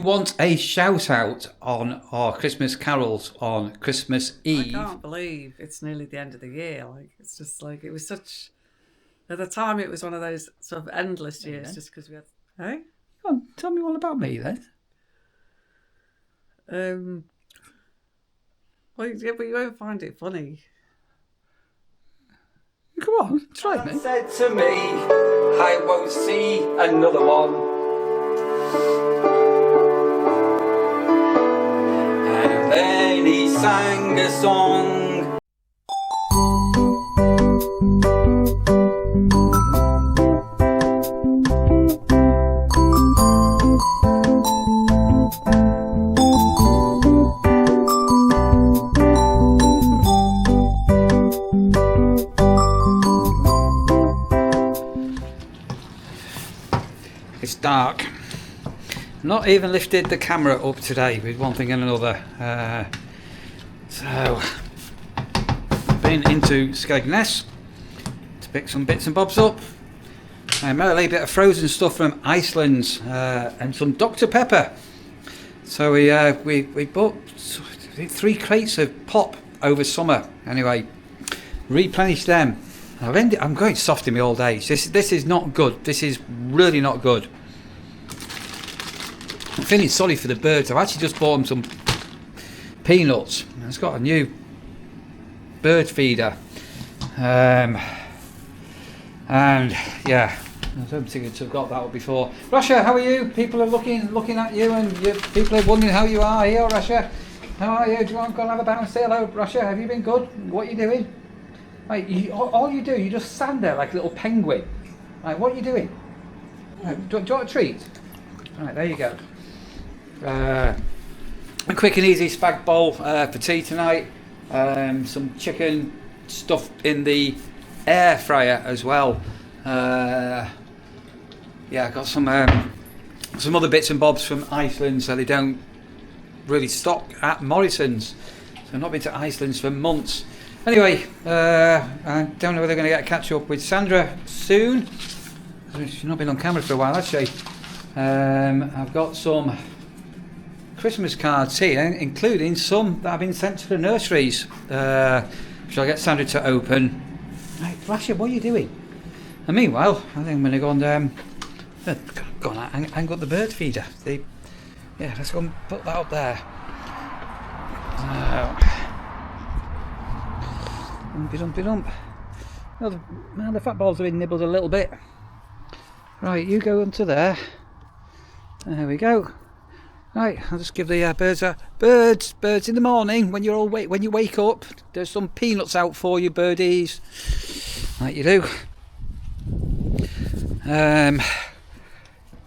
want a shout out on our Christmas carols on Christmas Eve? I can't believe it's nearly the end of the year. Like, it's just like, it was such, at the time it was one of those sort of endless years, just because we had, hey? Come on, tell me all about me then. Well, yeah, but you won't find it funny. Come on, try me. Said to me, I won't see another one. And then he sang a song. It's dark. Not even lifted the camera up today with one thing and another. So, been into Skegness to pick some bits and bobs up. Merrily a bit of frozen stuff from Iceland and some Dr. Pepper. So we bought 3 crates of pop over summer. Anyway, replenished them. I'm going soft in me all day. This is not good. This is really not good. I'm feeling sorry for the birds. I've actually just bought them some peanuts. It's got a new bird feeder. And yeah, I don't think I've got that up before. Rasha, how are you? People are looking at you, and people are wondering how you are here, Rasha. How are you? Do you want to go and have a bounce? Say hello, Rasha. Have you been good? What are you doing? Right, all you do, you just stand there like a little penguin. Right, what are you doing? Right, do you want a treat? Right, there you go. A quick and easy spag bowl for tea tonight. Some chicken stuff in the air fryer as well. Yeah, I got some other bits and bobs from Iceland, so they don't really stock at Morrison's. So I've not been to Iceland for months. Anyway, I don't know whether they're going to get catch up with Sandra soon. She's not been on camera for a while, has she? I've got some Christmas cards here, including some that have been sent to the nurseries, which I'll get Sandra to open. Right, Rasha, what are you doing? And meanwhile, I think I'm going to go and hang up the bird feeder. Yeah, let's go and put that up there. Ump. Well, the fat balls have been nibbled a little bit. Right, you go onto there. There we go. Right, I'll just give the birds in the morning when when you wake up. There's some peanuts out for you, birdies. Like you do.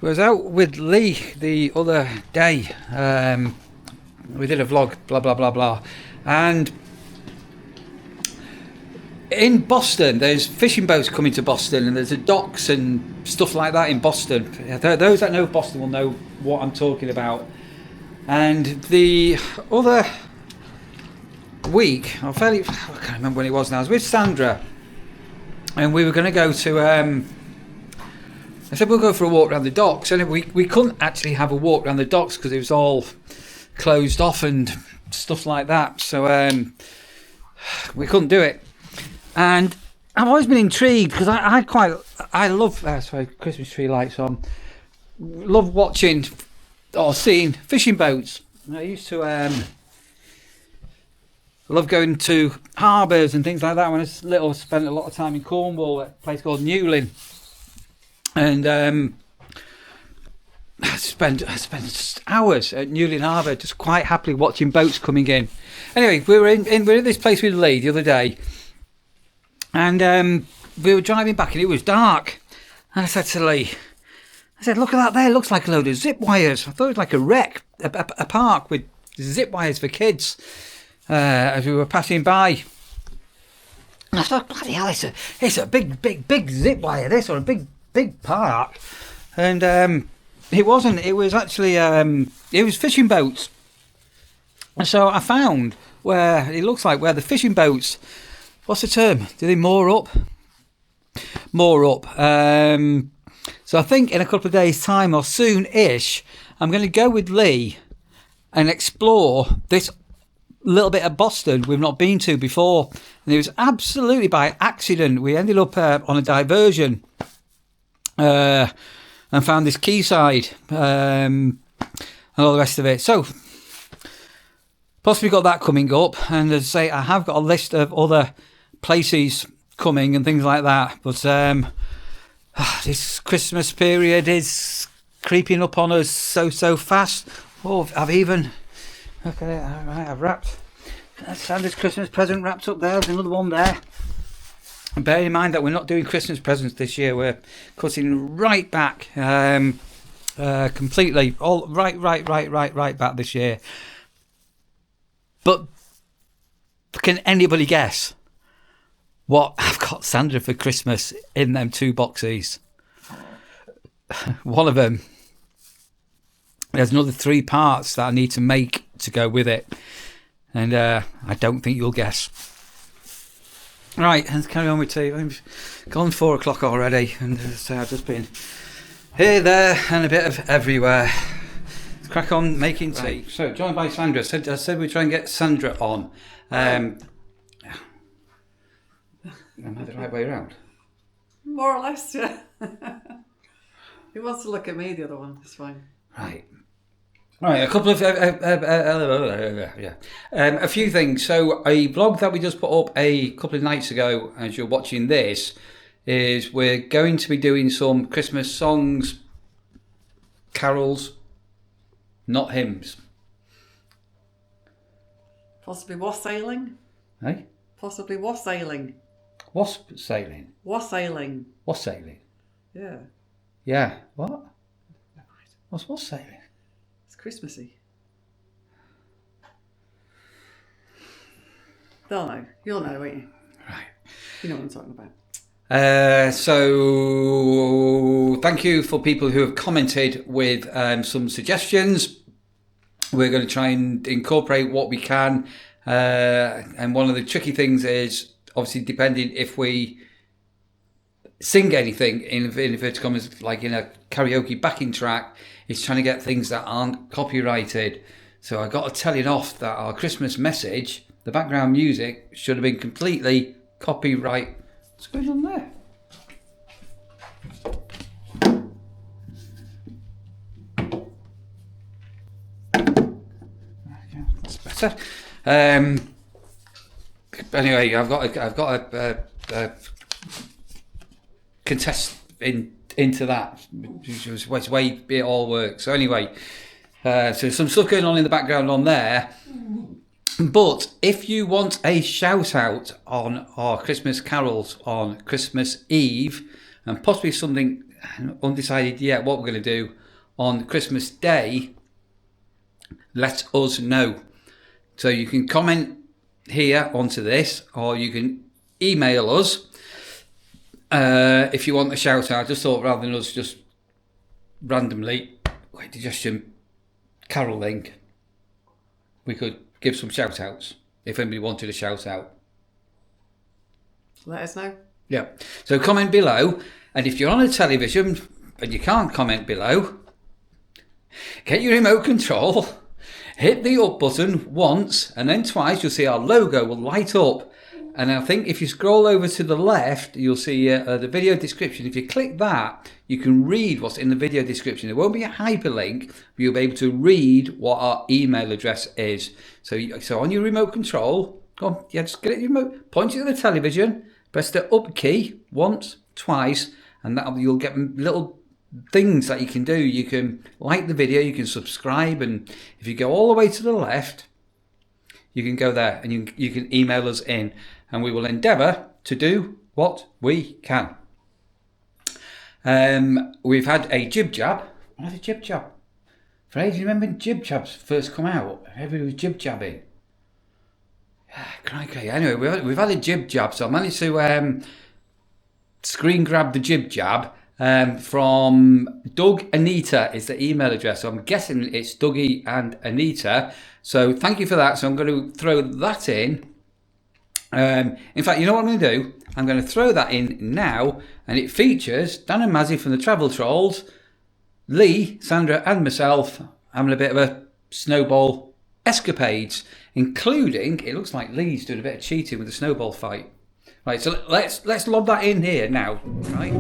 Was out with Lee the other day. We did a vlog, blah blah blah blah, and in Boston, there's fishing boats coming to Boston, and there's docks and stuff like that in Boston. Those that know Boston will know what I'm talking about. And the other week, I can't remember when it was now, I was with Sandra, and we were going to go to, I said we'll go for a walk around the docks, and we couldn't actually have a walk around the docks because it was all closed off and stuff like that, so we couldn't do it. And I've always been intrigued because I love Christmas tree lights on. Love watching or seeing fishing boats. I used to love going to harbours and things like that when I was little. I spent a lot of time in Cornwall at a place called Newlyn, and I spent hours at Newlyn Harbour just quite happily watching boats coming in. Anyway, we were at this place with Lee the other day. And we were driving back and it was dark. And I said to Lee, look at that there, it looks like a load of zip wires. I thought it was like a wreck, a park with zip wires for kids as we were passing by. And I thought, bloody hell, it's a big zip wire, this, or a big park. And it wasn't, it was actually, it was fishing boats. And so I found where it looks like where the fishing boats, what's the term? Do they moor up? Moor up. So I think in a couple of days' time or soon-ish, I'm going to go with Lee and explore this little bit of Boston we've not been to before. And it was absolutely by accident. We ended up on a diversion and found this quayside and all the rest of it. So, possibly got that coming up. And as I say, I have got a list of other places coming and things like that. But this Christmas period is creeping up on us so fast. Oh, I've even... Look at it. All right, I've wrapped... Sandra's Christmas present wrapped up there. There's another one there. And bear in mind that we're not doing Christmas presents this year. We're cutting right back, completely, all right back this year. But can anybody guess what I've got Sandra for Christmas in them 2 boxes? One of them, there's another 3 parts that I need to make to go with it. And I don't think you'll guess. Right, let's carry on with tea. I've gone 4 o'clock already, and I've just been here, there, and a bit of everywhere. Let's crack on making tea. Right. So, joined by Sandra. I said we'd try and get Sandra on. Am I the right way around? More or less, yeah. He wants to look at me, the other one. It's fine. Right. Right, a couple of a few things. So a blog that we just put up a couple of nights ago, as you're watching this, is we're going to be doing some Christmas songs, carols, not hymns. Possibly wassailing. Hey? Possibly wassailing. Wasp sailing. Wassailing. Wassailing. Yeah. Yeah. What? What's wassailing? Christmassy. They'll know. You'll know, won't you? Right. You know what I'm talking about. So thank you for people who have commented with some suggestions. We're going to try and incorporate what we can. And one of the tricky things is obviously depending if we sing anything in inverted commas, like in a karaoke backing track, is trying to get things that aren't copyrighted. So I got a telling off that our Christmas message, the background music, should have been completely copyright. What's going on there? That's better. Anyway, I've got a contest into that, which was way it all works. So anyway, so some stuff going on in the background on there. But if you want a shout out on our Christmas carols on Christmas Eve, and possibly something undecided yet what we're going to do on Christmas Day, let us know. So you can comment here onto this, or you can email us. If you want a shout out, I just thought rather than us just randomly digestion caroling, we could give some shout outs if anybody wanted a shout out. Let us know. Yeah. So comment below, and if you're on a television and you can't comment below, get your remote control, hit the up button once and then twice. You'll see our logo will light up. And I think if you scroll over to the left, you'll see the video description. If you click that, you can read what's in the video description. There won't be a hyperlink, but you'll be able to read what our email address is. So on your remote control, go on, yeah, just get it remote, point it to the television, press the up key once, twice, and you'll get little things that you can do. You can like the video, you can subscribe, and if you go all the way to the left, you can go there and you can email us in. And we will endeavour to do what we can. We've had a jib jab. What is a jib jab? For ages, remember when jib jabs first come out? Everybody was jib jabbing. Crikey. Anyway, we've had a jib jab, so I managed to screen grab the jib jab from Doug Anita is the email address. So I'm guessing it's Dougie and Anita. So thank you for that. So I'm going to throw that in. In fact, you know what I'm going to do? I'm going to throw that in now, and it features Dan and Mazzy from the Travel Trolls, Lee, Sandra and myself having a bit of a snowball escapades, including, it looks like Lee's doing a bit of cheating with the snowball fight. Right, so let's lob that in here now, right?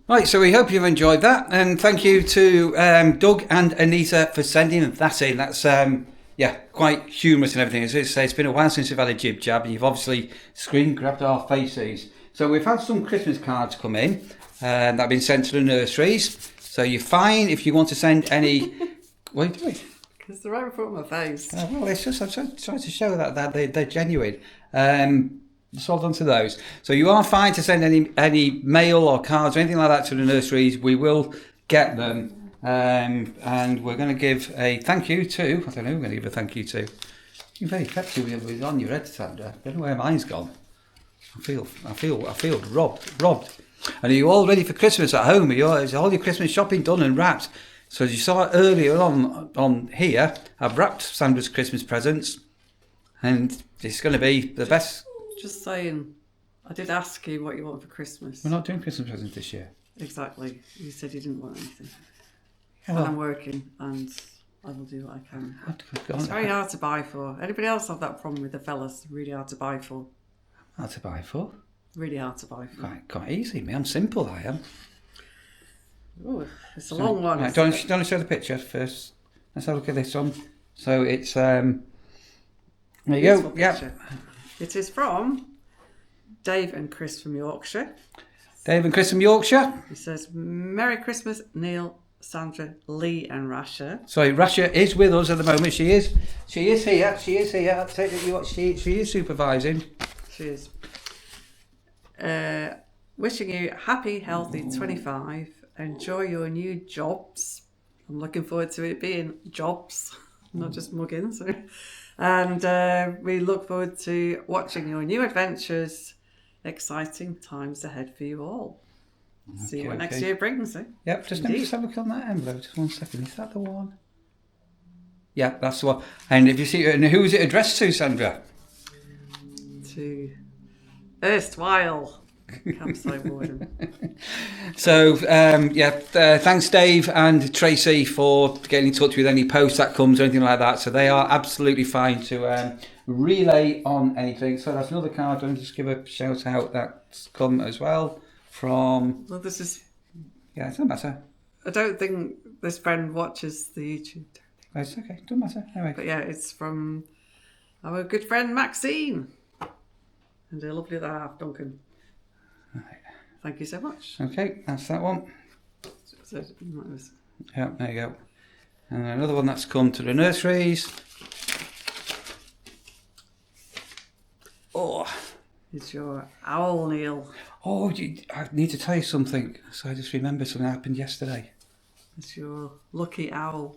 Right, so we hope you've enjoyed that, and thank you to Doug and Anita for sending that in. That's quite humorous and everything. As I say, it's been a while since we've had a jib jab, and you've obviously screen grabbed our faces. So we've had some Christmas cards come in that have been sent to the nurseries. So you're fine if you want to send any. What are you doing? Because they're right in front of my face. Well, it's just I'm trying to show that they're genuine. Just hold on to those. So you are fine to send any mail or cards or anything like that to the nurseries. We will get them. And we're going to give a thank you to, I don't know who we're going to give a thank you to. You're very peppy with on your head, Sandra. I don't know where mine's gone. I feel robbed. And are you all ready for Christmas at home? Is all your Christmas shopping done and wrapped? So as you saw earlier on here, I've wrapped Sandra's Christmas presents. And it's going to be the best. Just saying, I did ask you what you want for Christmas. We're not doing Christmas presents this year. Exactly. You said you didn't want anything. Yeah, well, and I'm working, and I will do what I can. It's very hard to buy for. Anybody else have that problem with the fellas? Really hard to buy for. Hard to buy for? Really hard to buy for. Quite easy, me. I'm simple, I am. Oh, it's a long one. Right, do you want to show the picture first? Let's have a look at this one. So it's there you go. Yeah. It is from Dave and Chris from Yorkshire. Dave and Chris from Yorkshire. He says, Merry Christmas, Neil, Sandra, Lee and Rasha. Sorry, Rasha is with us at the moment. She is here. I'll take it. She is supervising. She is. Wishing you happy, healthy 25. Enjoy your new jobs. I'm looking forward to it being jobs, not just mugging. So. And we look forward to watching your new adventures. Exciting times ahead for you all. See what next year brings, eh? Yep, let me just have a look on that envelope. Just 1 second. Is that the one? Yeah, that's the one. And if you see, and who is it addressed to, Sandra? To Erstwhile Campsite Warden. So, thanks Dave and Tracy for getting in touch with any post that comes or anything like that. So they are absolutely fine to relay on anything. So that's another card. I'll just give a shout out that's come as well from... Well, this is... Yeah, it doesn't matter. I don't think this friend watches the YouTube. It's okay, doesn't matter. Anyway. But yeah, it's from our good friend Maxine. And a lovely other half, Duncan. Right. Thank you so much. Okay, that's that one. So, yeah, there you go. And another one that's come to the nurseries. Oh, it's your owl, Neil. Oh, I need to tell you something. So I just remembered something that happened yesterday. It's your lucky owl.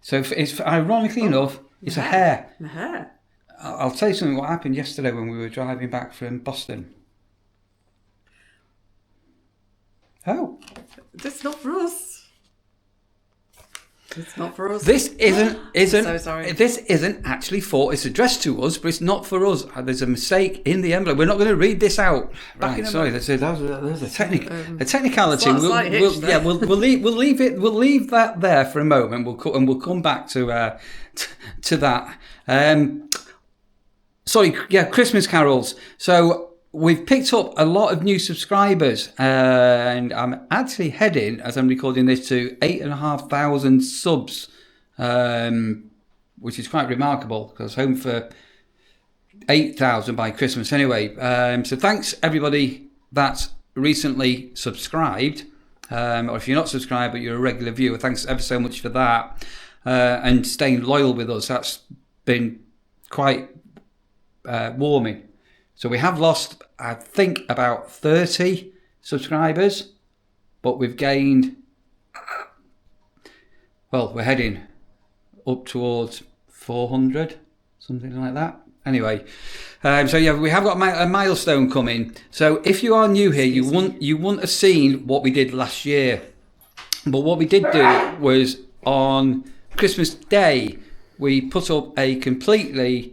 So it's ironically enough, it's a hare. A hare? I'll tell you something what happened yesterday when we were driving back from Boston. Oh. That's not for us. It's not for us. This isn't So sorry. This isn't actually for, it's addressed to us, but it's not for us. There's a mistake in the envelope. We're not going to read this out. Right, sorry, there's a technicality. We'll leave that there for a moment. We'll come back to that. Sorry, yeah, Christmas carols. So we've picked up a lot of new subscribers, and I'm actually heading, as I'm recording this, to 8,500 subs, which is quite remarkable because I was home for 8,000 by Christmas anyway. So thanks everybody that's recently subscribed, or if you're not subscribed but you're a regular viewer, thanks ever so much for that, and staying loyal with us. That's been quite warming. So we have lost, I think, about 30 subscribers, but we've gained, well, we're heading up towards 400, something like that. Anyway, so yeah, we have got a milestone coming. So if you are new here, you wouldn't have seen what we did last year. But what we did do was on Christmas Day, we put up a completely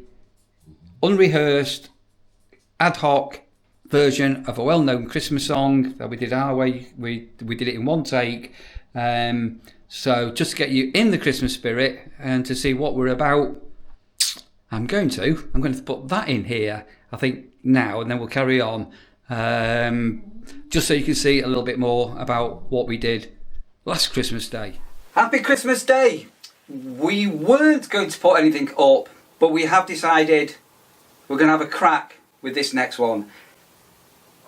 unrehearsed, ad hoc version of a well-known Christmas song that we did our way. We did it in one take. So just to get you in the Christmas spirit and to see what we're about, I'm going to put that in here, I think, now, and then we'll carry on. Just so you can see a little bit more about what we did last Christmas Day. Happy Christmas Day! We weren't going to put anything up, but we have decided we're going to have a crack with this next one.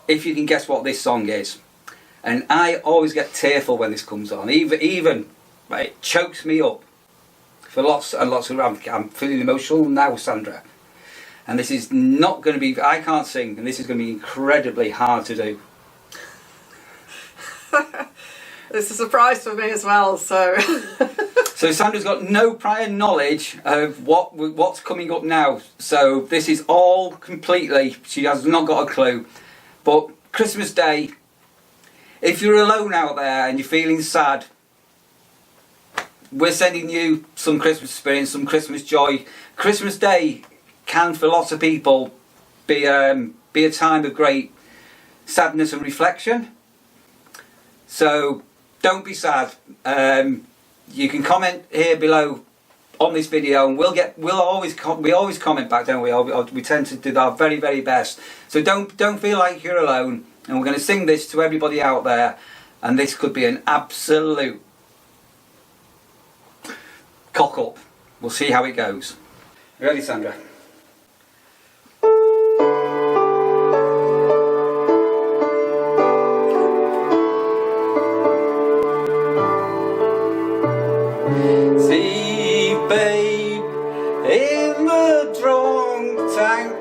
If you can guess what this song is. And I always get tearful when this comes on. Even right, it chokes me up. For lots and lots of I'm feeling emotional now, Sandra. And this is not going to be, I can't sing, and this is going to be incredibly hard to do. It's a surprise for me as well, so... So Sandra's got no prior knowledge of what's coming up now. So this is all completely, she has not got a clue. But Christmas Day, if you're alone out there and you're feeling sad, we're sending you some Christmas experience, some Christmas joy. Christmas Day can, for lots of people, be a time of great sadness and reflection. So don't be sad. You can comment here below on this video, and we always comment back, don't we? We tend to do our very, very best. So don't feel like you're alone. And we're going to sing this to everybody out there, and this could be an absolute cock up. We'll see how it goes. You ready, Sandra? See, babe, in the drunk tank,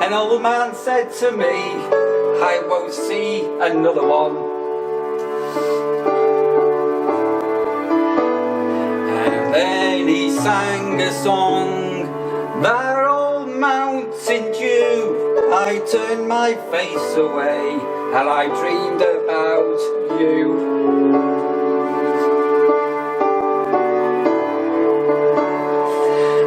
an old man said to me, I won't see another one. And then he sang a song, that old Mountain Dew. I turned my face away and I dreamed about you.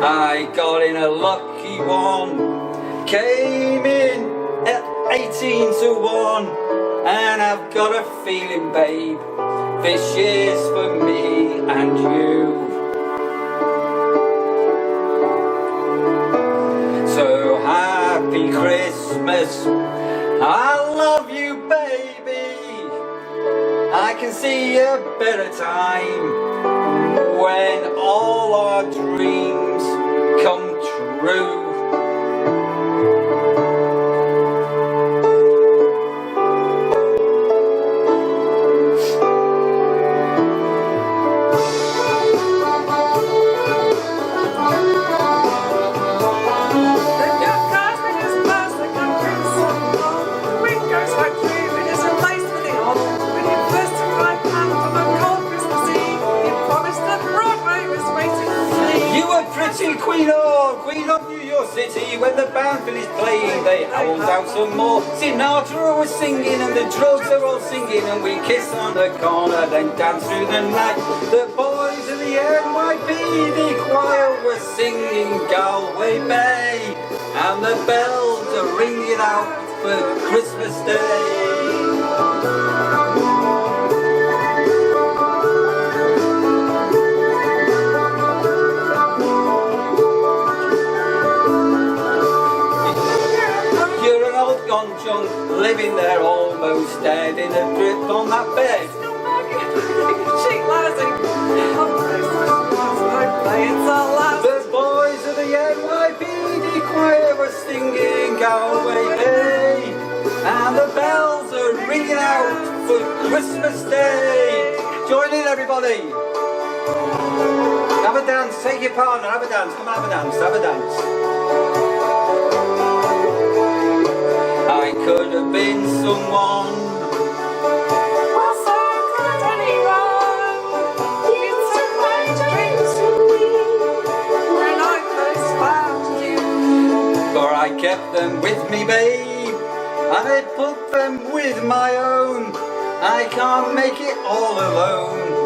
I got in a lucky one, came in at 18-1, and I've got a feeling, babe, this year's for me and you. So happy Christmas, I love you, baby. I can see a better time when all our dreams come true. Queen of New York City, when the band finished playing, they howled out some more. Sinatra was singing and the drugs are all singing, and we kissed on the corner, then danced through the night. The boys in the NYPD choir were singing Galway Bay, and the bells are ringing out for Christmas Day. young, living there almost dead in a drip on that bed. Cheap lousy. The boys of the NYPD choir were singing Galway Bay, and the bells are ringing out for Christmas Day. Join in, everybody. Have a dance, take your partner, have a dance, come on, have a dance, have a dance. I could have been someone. Well, so could anyone. You took my dreams from me when I first found you. For I kept them with me, babe, and I put them with my own. I can't make it all alone.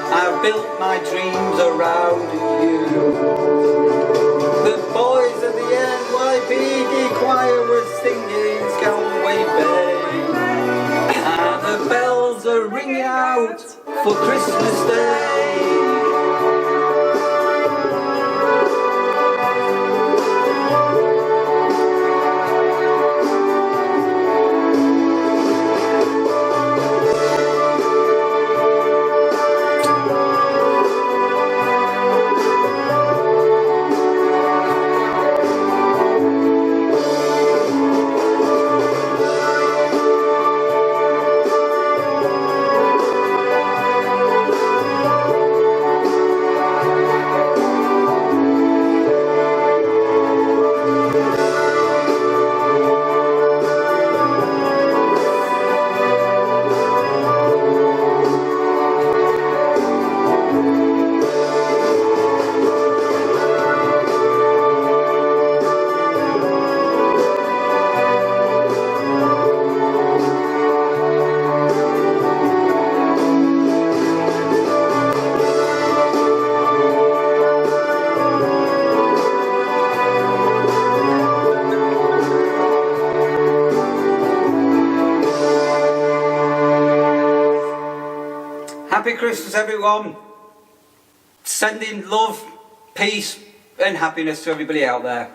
I've built my dreams around you. The boys of the NYPD choir were singing Galway Bay, and the bells are ringing out for Christmas Day. Happy Christmas, everyone. Sending love, peace and happiness to everybody out there.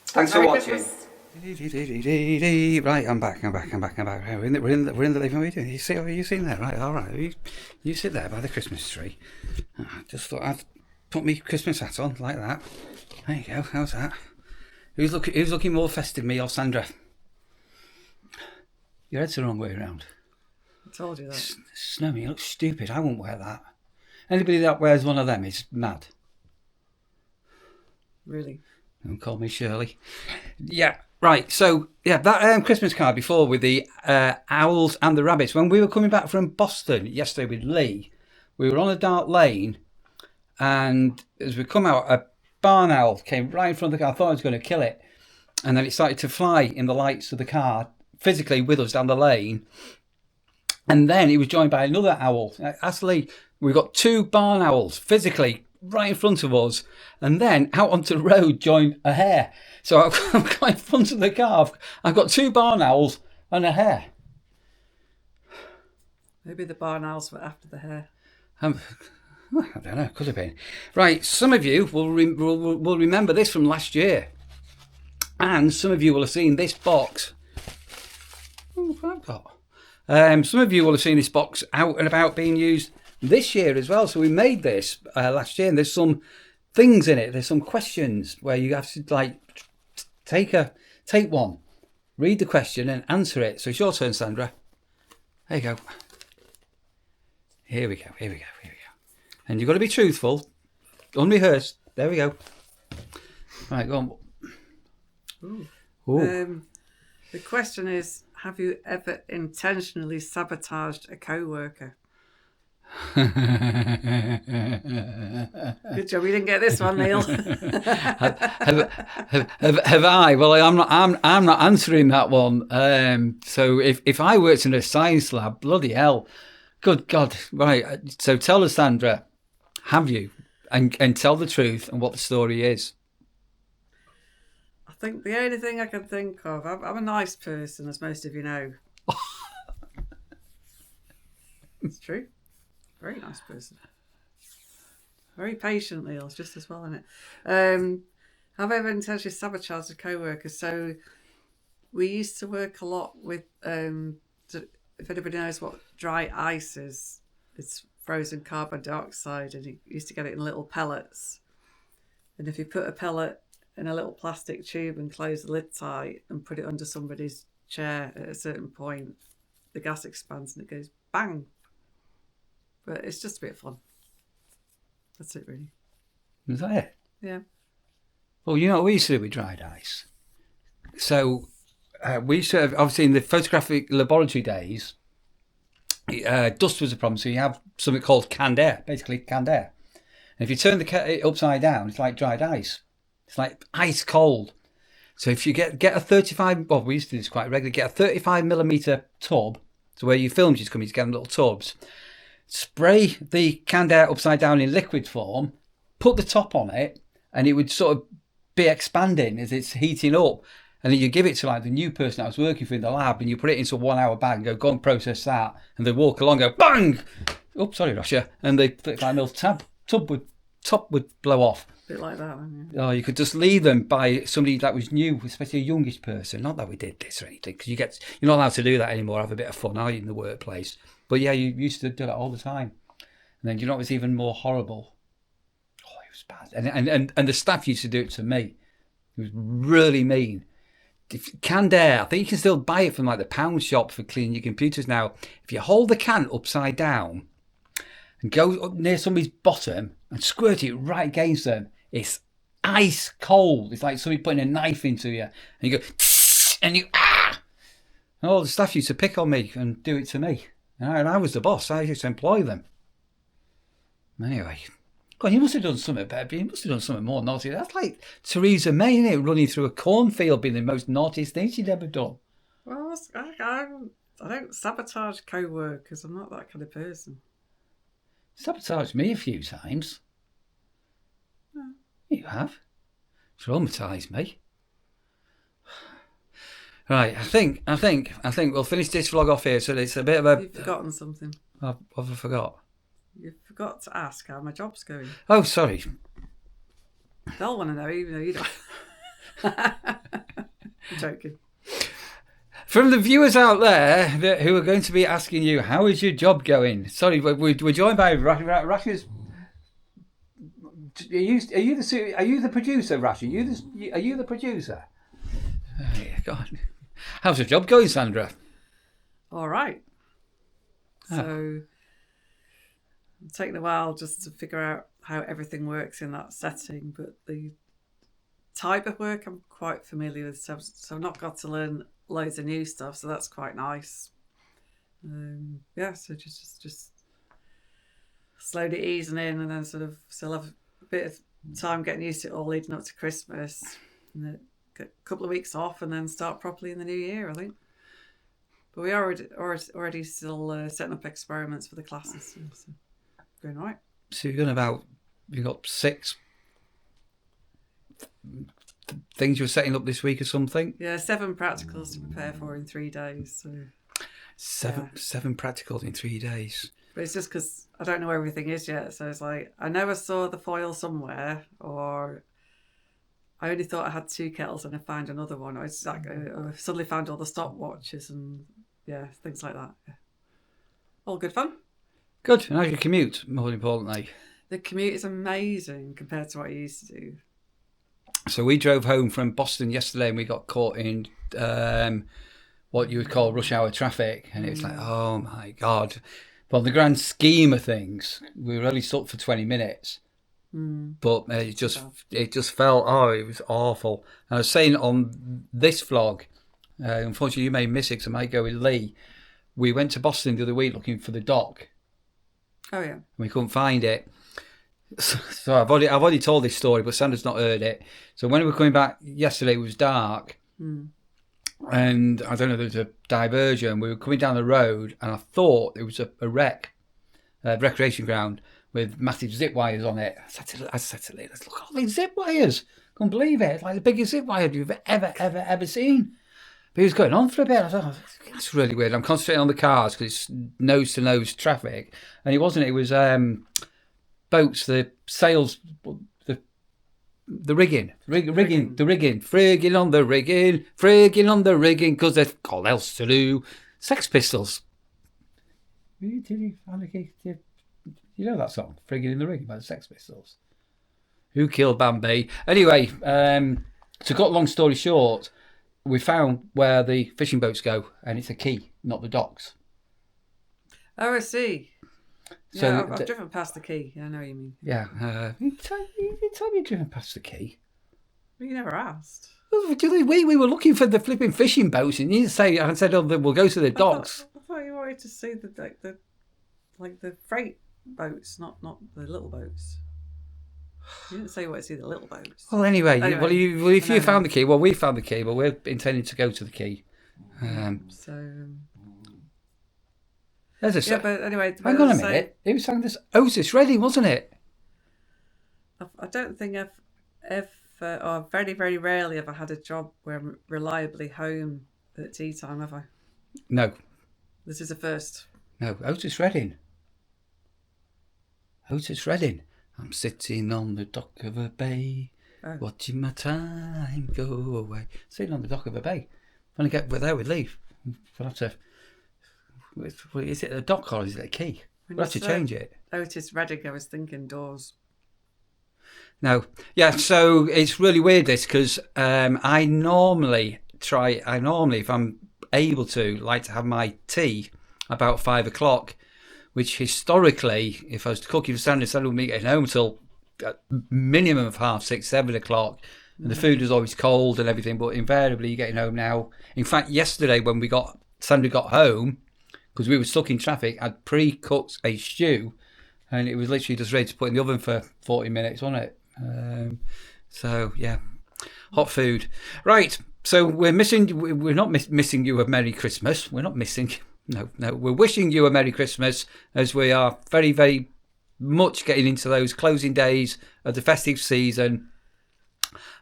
Thanks for watching. Right, I'm back. We're in the living room. You see what you seen there? Right, all right. You sit there by the Christmas tree. I just thought I'd put my Christmas hat on like that. There you go. How's that? Who's looking more festive, me or Sandra? Your head's the wrong way around. I told you that. Snowy, you look stupid. I wouldn't wear that. Anybody that wears one of them is mad. Really? Don't call me Shirley. Yeah, right. So, yeah, that Christmas card before with the owls and the rabbits. When we were coming back from Boston yesterday with Lee, we were on a dark lane, and as we come out, a barn owl came right in front of the car. I thought I was going to kill it. And then it started to fly in the lights of the car, physically with us down the lane. And then he was joined by another owl. Actually, we got two barn owls physically right in front of us. And then out onto the road joined a hare. So I'm quite in front of the car. I've got two barn owls and a hare. Maybe the barn owls were after the hare. I don't know. Could have been. Right. Some of you will remember this from last year. And some of you will have seen this box. Oh, what I've got. Some of you will have seen this box out and about being used this year as well. So we made this last year, and there's some things in it. There's some questions where you have to take one, read the question and answer it. So it's your turn, Sandra. There you go. Here we go. And you've got to be truthful, unrehearsed. There we go. Right, go on. Ooh. The question is, have you ever intentionally sabotaged a co-worker? Good job, you didn't get this one, Neil. have I? Well, I'm not answering that one. So if I worked in a science lab, bloody hell, good God! Right. So tell us, Sandra, have you? And tell the truth and what the story is. I think the only thing I can think of, I'm a nice person, as most of you know. It's true. Very nice person. Very patient, Neil, just as well, isn't it? Have I ever intentionally sabotaged a co-worker? So we used to work a lot with, if anybody knows what dry ice is, it's frozen carbon dioxide, and you used to get it in little pellets. And if you put a pellet in a little plastic tube and close the lid tight and put it under somebody's chair at a certain point, the gas expands and it goes bang. But it's just a bit of fun. That's it, really. Is that it? Yeah. Well, you know what we used to do with dried ice? So we used to have, obviously in the photographic laboratory days, dust was a problem. So you have something called canned air, basically canned air. And if you turn it upside down, it's like dried ice. It's like ice cold. So if you get a 35, well, we used to do this quite regularly, get a 35 millimetre tub, so where your films used to come, you get them little tubs, spray the canned air upside down in liquid form, put the top on it, and it would sort of be expanding as it's heating up. And then you give it to like the new person I was working for in the lab, and you put it into a 1 hour bag and go and process that. And they walk along, go bang! Oh, sorry, Russia. And they like a little top would blow off. A bit like that, yeah. Oh, you could just leave them by somebody that was new, especially a youngish person. Not that we did this or anything, because you're not allowed to do that anymore. Have a bit of fun, are you, in the workplace? But yeah, you used to do that all the time. And then you know what was even more horrible? Oh, it was bad. And the staff used to do it to me. It was really mean. Canned air, I think you can still buy it from like the pound shop for cleaning your computers now. If you hold the can upside down and go up near somebody's bottom and squirt it right against them, it's ice cold. It's like somebody putting a knife into you, and you go, and you and all the staff used to pick on me and do it to me, and I was the boss. I used to employ them. Anyway, God, you must have done something better. You must have done something more naughty. That's like Theresa May, isn't it? Running through a cornfield, being the most naughtiest thing she'd ever done. Well, I don't sabotage co-workers. I'm not that kind of person. Sabotaged me a few times. No. You have. Traumatised me. Right, I think we'll finish this vlog off here. So it's a bit of a... You've forgotten something. What have I forgot? You forgot to ask how my job's going. Oh, sorry. They'll want to know, even though you don't. I'm joking. From the viewers out there who are going to be asking you, how is your job going? Sorry, we're joined by Rasha's. Are you the producer, Rash? Are you the producer? Oh, God. How's your job going, Sandra? All right. So it's taken a while just to figure out how everything works in that setting, but the type of work I'm quite familiar with, so I've not got to learn loads of new stuff, so that's quite nice. So just slowly easing in, and then sort of still have a bit of time getting used to it all leading up to Christmas, and then get a couple of weeks off, and then start properly in the new year, I think. But we are already still setting up experiments for the classes, so going all right. So you've got 6 things you're setting up this week or something? Yeah, 7 practicals to prepare for in 3 days. So 7 practicals in 3 days. But it's just because I don't know where everything is yet. So it's like, I never saw the foil somewhere, or I only thought I had 2 kettles and I found another one. Or it's like I suddenly found all the stopwatches and things like that. Yeah. All good fun. Good. And how's your commute, more importantly? The commute is amazing compared to what I used to do. So we drove home from Boston yesterday and we got caught in what you would call rush hour traffic. And it was like, oh my God. Well, the grand scheme of things, we were only stuck for 20 minutes. But it just felt, it was awful. And I was saying on this vlog, unfortunately you may miss it because I might go with Lee. We went to Boston the other week looking for the dock. Oh yeah. And we couldn't find it. So I've already told this story, but Sandra's not heard it. So when we were coming back yesterday, it was dark, and I don't know, there was a diversion. We were coming down the road, and I thought it was a recreation ground with massive zip wires on it. I said to Lee, let's look at all these zip wires. Can't believe it. It's like the biggest zip wire you've ever seen. But he was going on for a bit. I thought, that's really weird. I'm concentrating on the cars because it's nose to nose traffic, and it wasn't. It was boats, the sails, the the rigging, rigging, the rigging, frigging on the rigging, frigging on the rigging, because they've got else to do. Sex Pistols. You know that song, Frigging in the Rigging by the Sex Pistols. Who killed Bambi? Anyway, to cut long story short, we found where the fishing boats go, and it's a quay, not the docks. Oh, I see. So Yeah, I've driven past the quay. Yeah, I know what you mean. Yeah, you tell me you've driven past the quay. Well, you never asked. We were looking for the flipping fishing boats, and you say, I said, oh, we'll go to the docks. I thought you wanted to see the freight boats, not the little boats. You didn't say you wanted to see the little boats. Well, anyway, if you found the key, well, we found the key, but we're intending to go to the key. There's a but anyway. Hang on a minute. It was sang this Otis Redding, wasn't it? I don't think or very, very rarely have I had a job where I'm reliably home at tea time, have I? No. This is a first. No, Otis Redding. Otis Redding. I'm sitting on the dock of a bay, watching my time go away. Sitting on the dock of a bay. When I get there, we'd leave. We'll have to. Is it a dock or is it a quay? We'll have to change it. Otis Redding, I was thinking doors. No. Yeah, so it's really weird this because I normally, if I'm able to, like to have my tea about 5 o'clock, which historically, if I was cooking for Sandra wouldn't be getting home till a minimum of 6:30, 7 o'clock. And the food was always cold and everything, but invariably you're getting home now. In fact, yesterday when Sandra got home, because we were stuck in traffic, I'd pre-cooked a stew and it was literally just ready to put in the oven for 40 minutes, wasn't it? So, yeah, hot food. Right, so we're not missing you a Merry Christmas. We're not missing... No, we're wishing you a Merry Christmas as we are very, very much getting into those closing days of the festive season.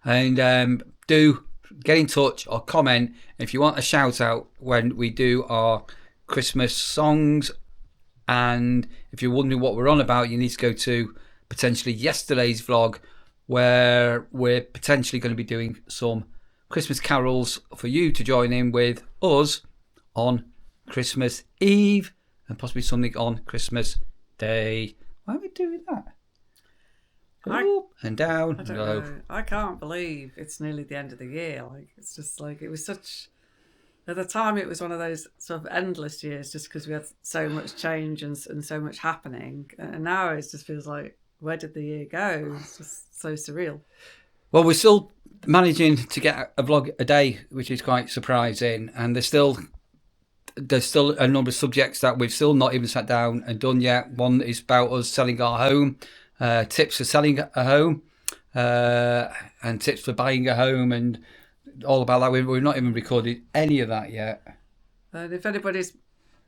And do get in touch or comment if you want a shout out when we do our Christmas songs. And if you're wondering what we're on about, you need to go to potentially yesterday's vlog where we're potentially going to be doing some Christmas carols for you to join in with us on Christmas Eve and possibly something on Christmas Day. Why are we doing that? Up and down. I don't know. I can't believe it's nearly the end of the year. Like, it's just like, it was such... At the time, it was one of those sort of endless years just because we had so much change and so much happening. And now it just feels like, where did the year go? It's just so surreal. Well, we're still managing to get a vlog a day, which is quite surprising. And there's still a number of subjects that we've still not even sat down and done yet. One is about us selling our home, tips for selling a home, and tips for buying a home, and all about that. We've not even recorded any of that yet. And if anybody's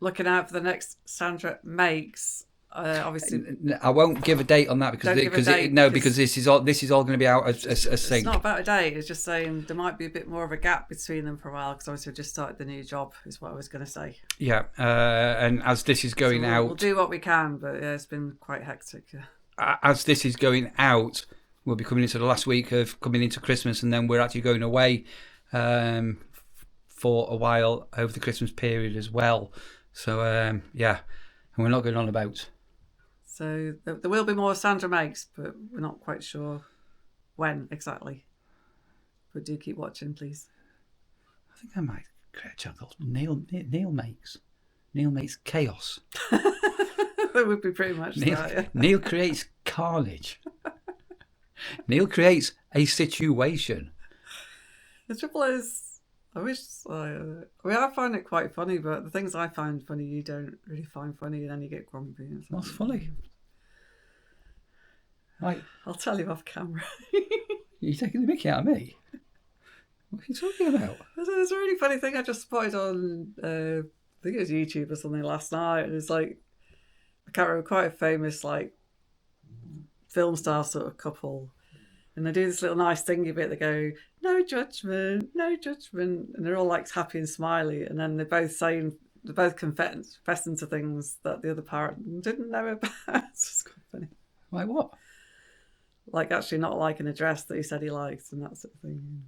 looking out for the next Sandra Makes, obviously I won't give a date on that because this is all going to be out as sync. It's not about a date. It's just saying there might be a bit more of a gap between them for a while because obviously we just started the new job is what I was going to say. Yeah, and as this is going out, we'll do what we can, but yeah, it's been quite hectic. Yeah. As this is going out, we'll be coming into the last week of coming into Christmas, and then we're actually going away for a while over the Christmas period as well. So yeah, and we're not going on about. So there will be more Sandra Makes, but we're not quite sure when exactly. But do keep watching, please. I think I might create a channel called Neil Makes. Neil Makes Chaos. That would be pretty much Neil, that, yeah. Neil creates carnage. Neil creates a situation. The trouble is, I find it quite funny, but the things I find funny, you don't really find funny, and then you get grumpy. What's funny? Like, I'll tell you off camera. You're taking the mickey out of me? What are you talking about? There's a really funny thing I just spotted on, I think it was YouTube or something last night. It was like, I can't remember, quite a famous like film star sort of couple. And they do this little nice thingy bit. They go, no judgment, no judgment. And they're all like happy and smiley. And then they're both confessing to things that the other parent didn't know about. It's just quite funny. Like what? like actually not liking a dress that he said he liked and that sort of thing.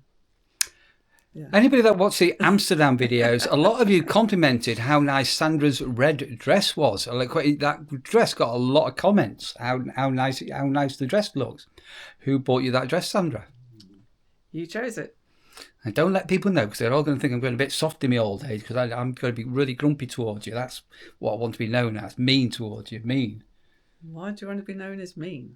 Yeah. Anybody that watched the Amsterdam videos, a lot of you complimented how nice Sandra's red dress was. Like, that dress got a lot of comments. How nice the dress looks. Who bought you that dress, Sandra? You chose it. And don't let people know, because they're all going to think I'm going a bit soft in my old age, because I'm going to be really grumpy towards you. That's what I want to be known as. Mean towards you. Mean. Why do you want to be known as mean?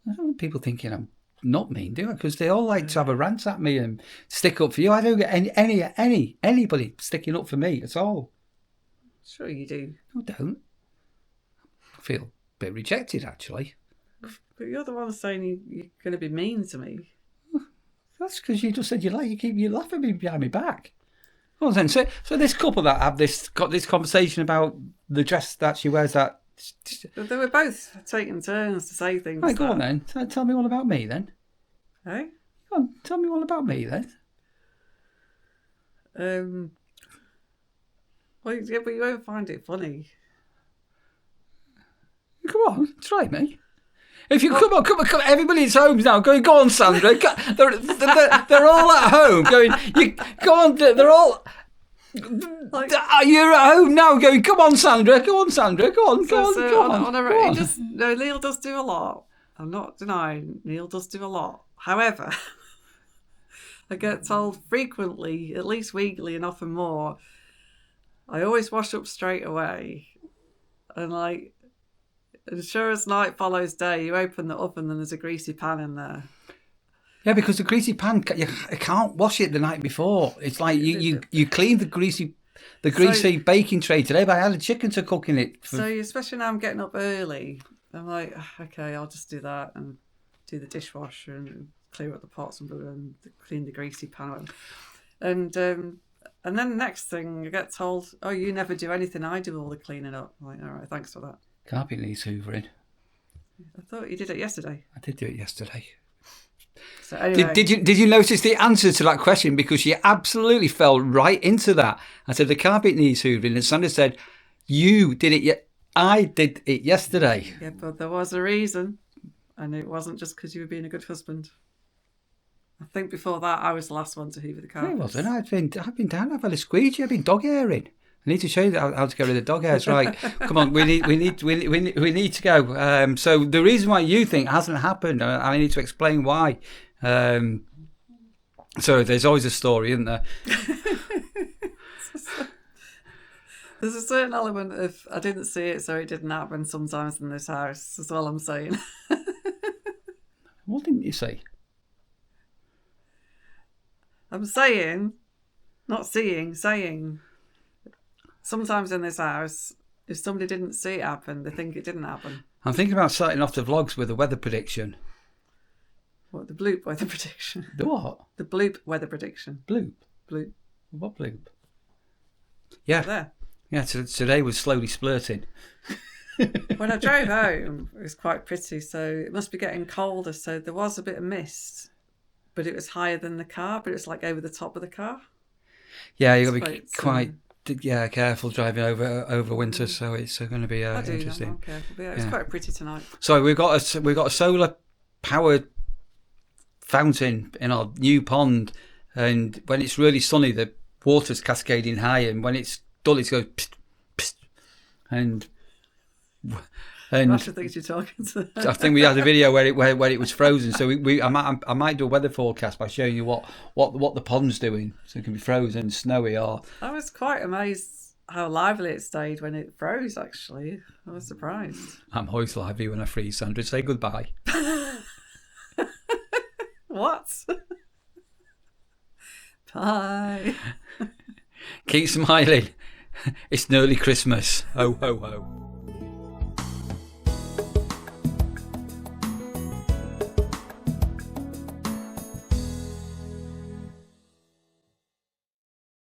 I don't want people thinking I'm not mean, do I? Because they all like to have a rant at me and stick up for you. I don't get anybody sticking up for me at all. Sure you do. I don't. I feel a bit rejected, actually. But you're the one saying you're going to be mean to me. That's because you just said you laugh at me behind my back. Well then, so this couple that have got this conversation about the dress that she wears, that. But they were both taking turns to say things. Right, go on then. Tell me all about me then. Hey? Go on, tell me all about me then. Well, yeah, but you won't find it funny. Come on, try me. If you come on, everybody's home now. Go on, Sandra. They're all at home. Going, go on. They're all. Like, you're at home now. Going, come on, Sandra. Go on, Sandra. Go on. Neil does do a lot. I'm not denying Neil does do a lot. However, I get told frequently, at least weekly and often more, I always wash up straight away, and sure as night follows day, you open the oven and there's a greasy pan in there. Yeah, because the greasy pan, you can't wash it the night before. It's like you clean the greasy baking tray today, but I had a chicken to cook in it. So especially now I'm getting up early, I'm like, okay, I'll just do that and do the dishwasher and clear up the pots and clean the greasy pan. And then the next thing I get told, oh, you never do anything, I do all the cleaning up. I'm like, all right, thanks for that. Carpet needs hoovering. I thought you did it yesterday. I did do it yesterday. So anyway. Did you notice the answer to that question? Because she absolutely fell right into that. I said the carpet needs hoovering, and Sandra said, "You did it. I did it yesterday." Yeah, but there was a reason, and it wasn't just because you were being a good husband. I think before that, I was the last one to hoover the carpet. No, it wasn't. I've been down. I've had a squeegee. I've been dog hairing. I need to show you how to get rid of the dog hairs. Right, come on, we need to go. So the reason why you think it hasn't happened, I need to explain why. So there's always a story, isn't there? There's a certain element of I didn't see it, so it didn't happen sometimes in this house. That's all I'm saying. What didn't you see? I'm saying, not seeing, saying. Sometimes in this house, if somebody didn't see it happen, they think it didn't happen. I'm thinking about starting off the vlogs with a weather prediction. What, the bloop weather prediction? The what? The bloop weather prediction. Bloop? Bloop. What bloop? Yeah. There. Yeah, today was slowly splurting. When I drove home, it was quite pretty, so it must be getting colder, so there was a bit of mist, but it was higher than the car, but it was like over the top of the car. Yeah, you've got to be quite... careful driving over winter, so it's going to be interesting. I'm careful, but it's quite pretty tonight. So we've got a solar powered fountain in our new pond, and when it's really sunny, the water's cascading high, and when it's dull, it goes psst, psst, and Rasha thinks you're talking to them. I think we had a video where it was frozen, so I might do a weather forecast by showing you what the pond's doing, so it can be frozen, snowy, or... I was quite amazed how lively it stayed when it froze, actually. I was surprised. I'm always lively when I freeze, Sandra. Say goodbye. What? Bye. Keep smiling. It's nearly Christmas. Ho, ho, ho.